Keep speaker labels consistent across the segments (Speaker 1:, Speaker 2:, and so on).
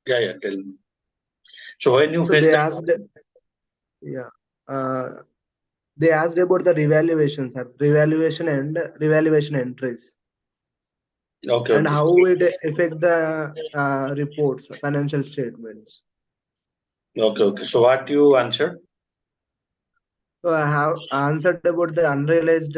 Speaker 1: Yeah, tell me. So when you
Speaker 2: So
Speaker 1: face
Speaker 2: they
Speaker 1: that,
Speaker 2: asked, yeah, they asked about the revaluation, sir, revaluation entries,
Speaker 1: okay,
Speaker 2: and
Speaker 1: okay,
Speaker 2: how it affect the reports, financial statements.
Speaker 1: okay, okay. So what you answered?
Speaker 2: So I have answered about the unrealized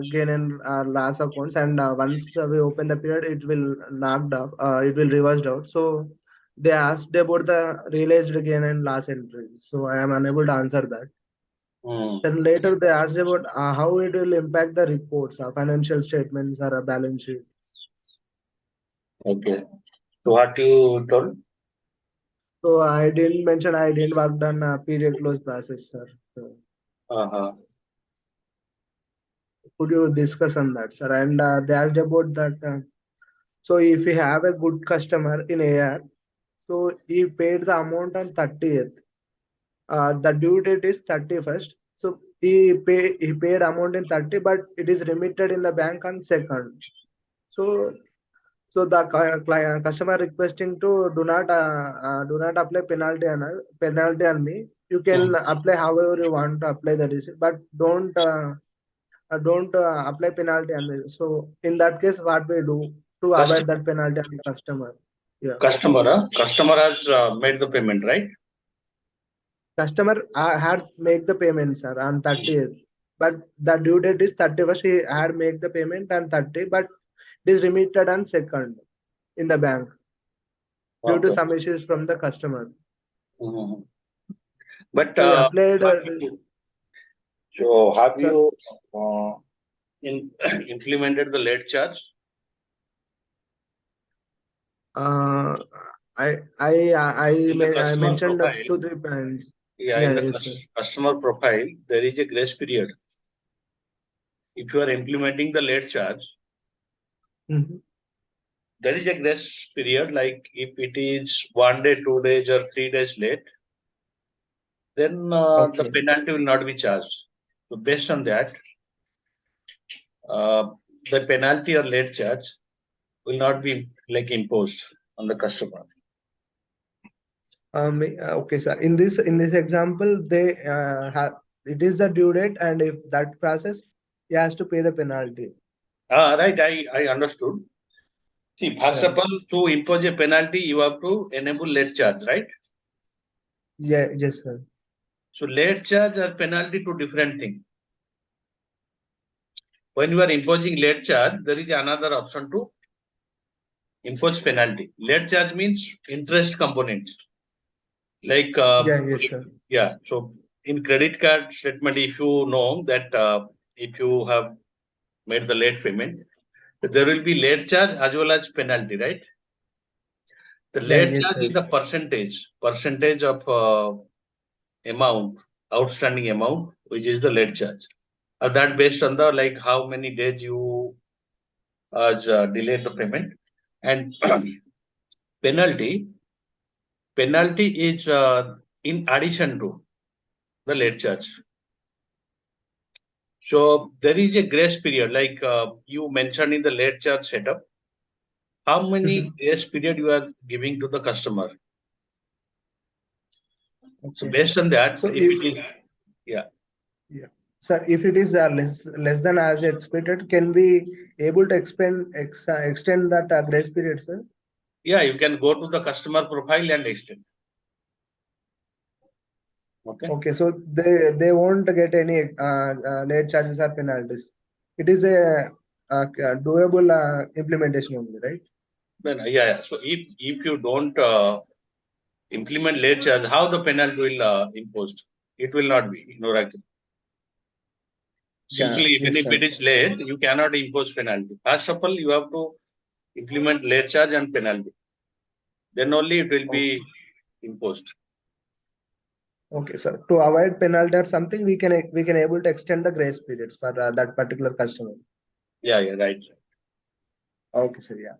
Speaker 2: gain and loss accounts, and once we open the period, it will knocked off, it will reversed out. So they asked about the realized gain and loss entries. So I am unable to answer that.
Speaker 1: Hmm.
Speaker 2: Then later they asked about how it will impact the reports, financial statements or a balance sheet.
Speaker 1: Okay. So what you told?
Speaker 2: So I didn't mention I didn't work on period close process, sir. So
Speaker 1: Uh-huh.
Speaker 2: could you discuss on that, sir? And they asked about that. So if we have a good customer in AR, so he paid the amount on 30th. The due date is 31st. So he paid amount in 30, but it is remitted in the bank on 2nd. So so the customer requesting to do not apply penalty on me. You can
Speaker 1: Hmm.
Speaker 2: apply however you want to apply the receipt, but don't apply penalty on me. So in that case, what we do to avoid
Speaker 1: Customer,
Speaker 2: that penalty on the customer? Yeah,
Speaker 1: customer has made the payment, right?
Speaker 2: customer had make the payment, sir, on 30th, but the due date is 31st. He had make the payment on 30, but it is remitted on 2nd in the bank due to
Speaker 1: Okay.
Speaker 2: some issues from the customer.
Speaker 1: Mhm. But
Speaker 2: So he applied.
Speaker 1: so have
Speaker 2: Sir,
Speaker 1: you in implemented the late charge?
Speaker 2: uh,
Speaker 1: In the
Speaker 2: I
Speaker 1: customer
Speaker 2: mentioned
Speaker 1: profile,
Speaker 2: 2 3 points.
Speaker 1: yeah, in
Speaker 2: Yeah,
Speaker 1: the
Speaker 2: yes, sir.
Speaker 1: customer profile, there is a grace period. If you are implementing the late charge,
Speaker 2: Mhm.
Speaker 1: there is a grace period. Like if it is 1 day, 2 days, or 3 days late, then the
Speaker 2: Okay.
Speaker 1: penalty will not be charged. So based on that, uh, the penalty or late charge will not be like imposed on the customer.
Speaker 2: Okay, sir. In this example, they have it is the due date, and if that process, he has to pay the penalty.
Speaker 1: Right, I understood. See, first
Speaker 2: Yeah,
Speaker 1: of all, to impose a penalty, you have to enable late charge, right?
Speaker 2: yeah, yes, sir.
Speaker 1: So late charge or penalty to different thing. When you are imposing late charge, there is another option to impose penalty. Late charge means interest component. Like
Speaker 2: Yeah, yes, sir.
Speaker 1: yeah. So in credit card statement, if you know that if you have made the late payment, there will be late charge as well as penalty, right? The
Speaker 2: Yeah,
Speaker 1: late
Speaker 2: yes,
Speaker 1: charge is
Speaker 2: sir.
Speaker 1: the percentage of amount, outstanding amount, which is the late charge. That based on the like how many days you delayed the payment, and penalty penalty is in addition to the late charge. So there is a grace period, like you mentioned in the late charge setup. How many
Speaker 2: Mhm.
Speaker 1: grace period you are giving to the customer? So
Speaker 2: Okay.
Speaker 1: based on that,
Speaker 2: So
Speaker 1: if
Speaker 2: if
Speaker 1: it is, yeah,
Speaker 2: yeah, sir, if it is less than as expected, can we able to extend that grace period, sir?
Speaker 1: yeah, you can go to the customer profile and extend. Okay.
Speaker 2: Okay, so they won't get any late charges or penalties. It is a doable implementation only, right?
Speaker 1: Then yeah. So if you don't implement late charge, how the penalty will imposed? It will not be. No, right.
Speaker 2: Yeah,
Speaker 1: Simply, even
Speaker 2: yes,
Speaker 1: if
Speaker 2: sir.
Speaker 1: it is late, you cannot impose penalty. First of all, you have to implement late charge and penalty. Then only it will
Speaker 2: Okay,
Speaker 1: be imposed.
Speaker 2: okay, sir. To avoid penalty or something, we can able to extend the grace periods for that particular customer.
Speaker 1: Yeah, yeah, right.
Speaker 2: Okay, sir. Yeah.